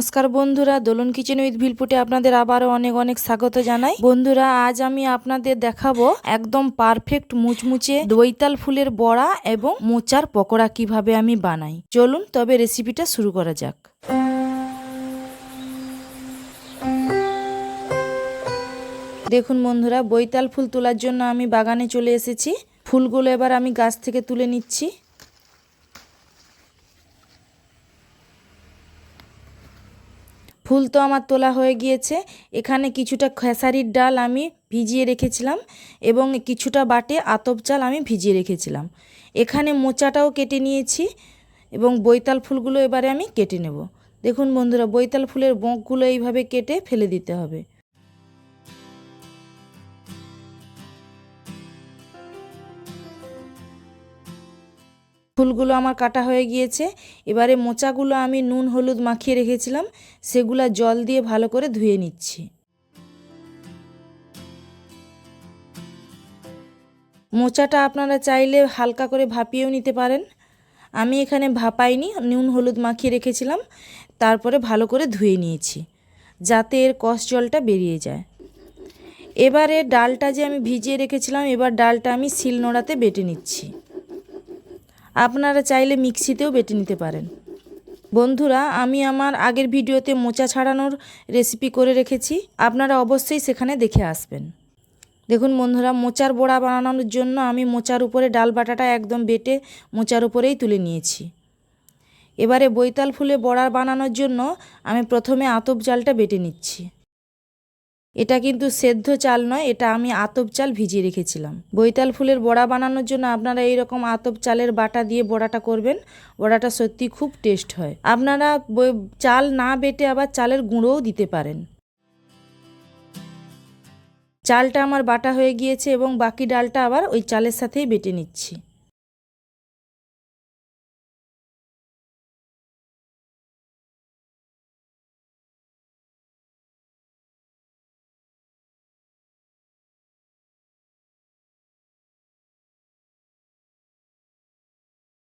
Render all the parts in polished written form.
নমস্কার বন্ধুরা, দোলন kitchen with ভিলপুটে আপনাদের আবারও অনেক অনেক স্বাগত জানাই। বন্ধুরা, আজ আমি আপনাদের দেখাবো একদম পারফেক্ট মুচমুচে দৈতাল ফুলের বড়া এবং মোচার পকোড়া কিভাবে আমি বানাই। চলুন তবে রেসিপিটা শুরু করা যাক। দেখুন বন্ধুরা, বৈতাল ফুল তোলার জন্য আমি বাগানে চলে এসেছি। ফুলগুলো এবার আমি গাছ থেকে তুলে নিচ্ছি। ফুল তো আমার তোলা হয়ে গিয়েছে। এখানে কিছুটা খেসারির ডাল আমি ভিজিয়ে রেখেছিলাম এবং কিছুটা বাটে আতপ চাল আমি ভিজিয়ে রেখেছিলাম। এখানে মোচাটাও কেটে নিয়েছি এবং বৈতাল ফুলগুলো এবারে আমি কেটে নেব। দেখুন বন্ধুরা, বৈতাল ফুলের বোঁকগুলো এইভাবে কেটে ফেলে দিতে হবে। ফুলগুলো আমার কাটা হয়ে গিয়েছে। এবারে মোচাগুলো আমি নুন হলুদ মাখিয়ে রেখেছিলাম, সেগুলো জল দিয়ে ভালো করে ধুয়ে নিচ্ছি। মোচাটা আপনারা চাইলে হালকা করে ভাপিয়েও নিতে পারেন। আমি এখানে ভাপাইনি, নুন হলুদ মাখিয়ে রেখেছিলাম, তারপরে ভালো করে ধুয়ে নিয়েছি যাতে এর কষ জলটা বেরিয়ে যায়। এবারে ডালটা যে আমি ভিজিয়ে রেখেছিলাম, এবার ডালটা আমি শিলনোড়াতে বেটে নিচ্ছি। আপনারা চাইলে মিক্সিতেও বেটে নিতে পারেন। বন্ধুরা, আমি আমার আগের ভিডিওতে মোচা ছাড়ানোর রেসিপি করে রেখেছি, আপনারা অবশ্যই সেখানে দেখে আসবেন। দেখুন বন্ধুরা, মোচার বড়া বানানোর জন্য আমি মোচার উপরে ডাল বাটাটা একদম বেটে মোচার উপরেই তুলে নিয়েছি। এবারে বৈতাল ফুলে বড়া বানানোর জন্য আমি প্রথমে আতপ চালটা বেটে নিচ্ছি। এটা কিন্তু সেদ্ধ চাল নয়, এটা আমি আতপ চাল ভিজিয়ে রেখেছিলাম। বৈতাল ফুলের বড়া বানানোর জন্য আপনারা এইরকম আতপ চালের বাটা দিয়ে বড়াটা করবেন। বড়াটা সত্যি খুব টেস্ট হয়। আপনারা চাল না বেটে আবার চালের গুঁড়োও দিতে পারেন। চালটা আমার বাটা হয়ে গিয়েছে এবং বাকি ডালটা আবার ওই চালের সাথেই বেটে নিচ্ছি।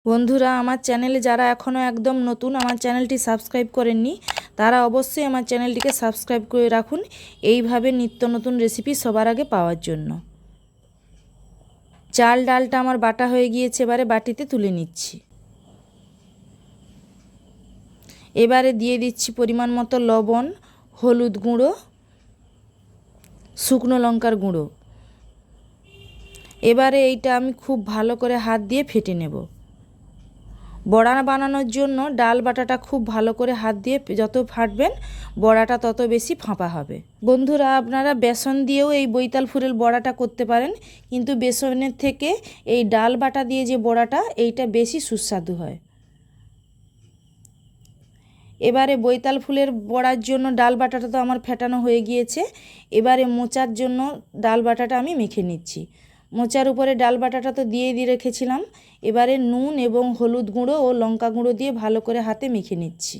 বন্ধুরা, আমার চ্যানেলে যারা এখনও একদম নতুন, আমার চ্যানেলটি সাবস্ক্রাইব করেননি, তারা অবশ্যই আমার চ্যানেলটিকে সাবস্ক্রাইব করে রাখুন এইভাবে নিত্য নতুন রেসিপি সবার আগে পাওয়ার জন্য। চাল ডালটা আমার বাটা হয়ে গিয়েছে, এবারে বাটিতে তুলে নিচ্ছি। এবারে দিয়ে দিচ্ছি পরিমাণ মতো লবণ, হলুদ গুঁড়ো, শুকনো লঙ্কার গুঁড়ো। এবারে এইটা আমি খুব ভালো করে হাত দিয়ে ফেটে নেব। বড়া বানানোর জন্য ডাল বাটাটা খুব ভালো করে হাত দিয়ে যত ফাটবেন বড়াটা তত বেশি ফাঁপা হবে। বন্ধুরা, আপনারা বেসন দিয়েও এই বৈতাল ফুলের বড়াটা করতে পারেন, কিন্তু বেসনের থেকে এই ডাল বাটা দিয়ে যে বড়াটা, এইটা বেশি সুস্বাদু হয়। এবারে বৈতাল ফুলের বড়ার জন্য ডাল বাটাটা তো আমার ফেটানো হয়ে গিয়েছে। এবারে মোচার জন্য ডাল বাটাটা আমি মেখে নিচ্ছি। মোচার উপরে ডাল বাটাটা তো দিয়ে রেখেছিলাম। এবারে নুন এবং হলুদ গুঁড়ো ও লঙ্কা গুঁড়ো দিয়ে ভালো করে হাতে মেখে নিচ্ছি।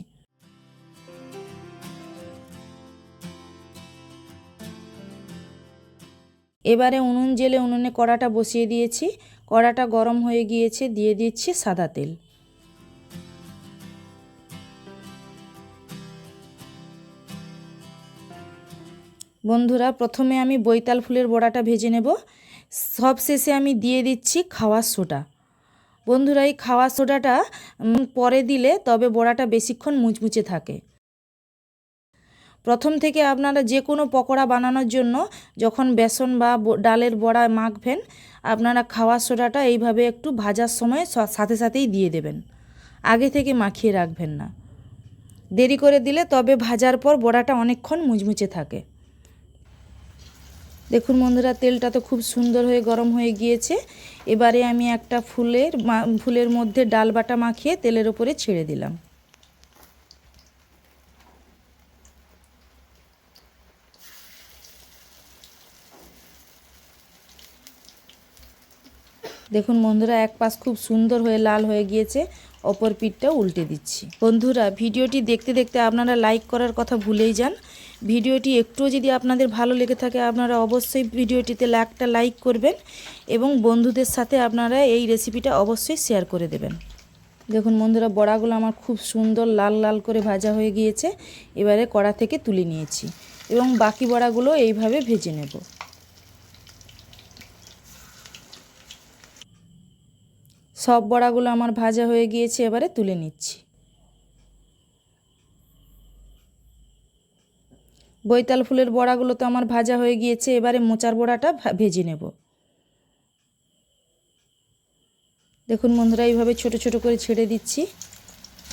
এবারে উনুন জেলে উনুনে কড়াটা বসিয়ে দিয়েছি। কড়াটা গরম হয়ে গিয়েছে, দিয়ে দিচ্ছি সাদা তেল। বন্ধুরা, প্রথমে আমি বৈতাল ফুলের বড়াটা ভেজে নেব। সব শেষে আমি দিয়ে দিচ্ছি খাওয়ার সোডা। বন্ধুরা, এই খাওয়ার সোডাটা পরে দিলে তবে বড়াটা বেশিক্ষণ মুচমুচে থাকে। প্রথম থেকে আপনারা যে কোনো পকোড়া বানানোর জন্য যখন বেসন বা ডালের বড়া মাখবেন, আপনারা খাওয়ার সোডাটা এইভাবে একটু ভাজার সময় সাথে সাথেই দিয়ে দেবেন, আগে থেকে মাখিয়ে রাখবেন না। দেরি করে দিলে তবে ভাজার পর বড়াটা অনেকক্ষণ মুচমুচে থাকে। দেখুন বন্ধুরা, তেলটা তো খুব সুন্দর হয়ে গরম হয়ে গিয়েছে। এবারে আমি একটা ফুলের মধ্যে ডাল বাটা মাখিয়ে তেলের উপরে ছেড়ে দিলাম। দেখুন বন্ধুরা, এক পাশ খুব সুন্দর হয়ে লাল হয়ে গিয়েছে, অপর পিঠটাও উল্টে দিচ্ছি। বন্ধুরা, ভিডিওটি দেখতে দেখতে আপনারা লাইক করার কথা ভুলেই যান। ভিডিওটি একটুও যদি আপনাদের ভালো লেগে থাকে, আপনারা অবশ্যই ভিডিওটিতে একটা লাইক করবেন এবং বন্ধুদের সাথে আপনারা এই রেসিপিটা অবশ্যই শেয়ার করে দেবেন। দেখুন বন্ধুরা, বড়াগুলো আমার খুব সুন্দর লাল লাল করে ভাজা হয়ে গিয়েছে। এবারে কড়া থেকে তুলে নিয়েছি এবং বাকি বড়াগুলো এইভাবে ভেজে নেব। সব বড়াগুলো আমার ভাজা হয়ে গিয়েছে, এবারে তুলে নিচ্ছি। বৈতাল ফুলের বড়াগুলো তো আমার ভাজা হয়ে গিয়েছে, এবারে মোচার বড়াটা ভেজে নেব। দেখুন বন্ধুরা, এইভাবে ছোট ছোট করে ছেড়ে দিচ্ছি।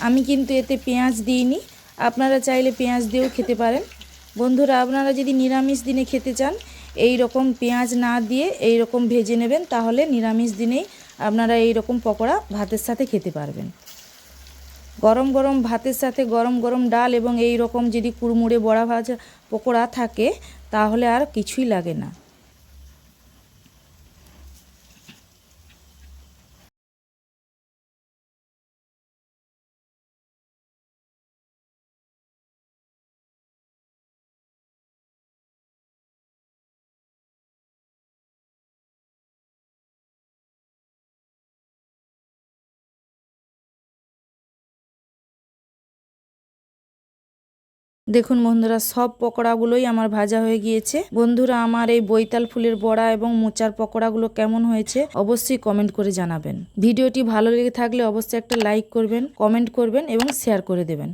আমি কিন্তু এতে পেঁয়াজ দিইনি, আপনারা চাইলে পেঁয়াজ দিয়েও খেতে পারেন। বন্ধুরা, আপনারা যদি নিরামিষ দিনে খেতে চান এই রকম পেঁয়াজ না দিয়ে এই রকম ভেজে নেবেন, তাহলে নিরামিষ দিনেই আপনারা এই রকম পকোড়া ভাতের সাথে খেতে পারবেন। গরম গরম ভাতের সাথে গরম গরম ডাল এবং এই রকম যদি কুড়মুড়ে বড়া ভাজা পকোড়া থাকে তাহলে আর কিছুই লাগে না। দেখুন বন্ধুরা, সব পকোড়াগুলোই আমার ভাজা হয়ে গিয়েছে। বন্ধুরা, আমার এই বৈতাল ফুলের বড়া এবং মোচার পকোড়াগুলো কেমন হয়েছে অবশ্যই কমেন্ট করে জানাবেন। ভিডিওটি ভালো লেগে থাকলে অবশ্যই একটা লাইক করবেন, কমেন্ট করবেন এবং শেয়ার করে দেবেন।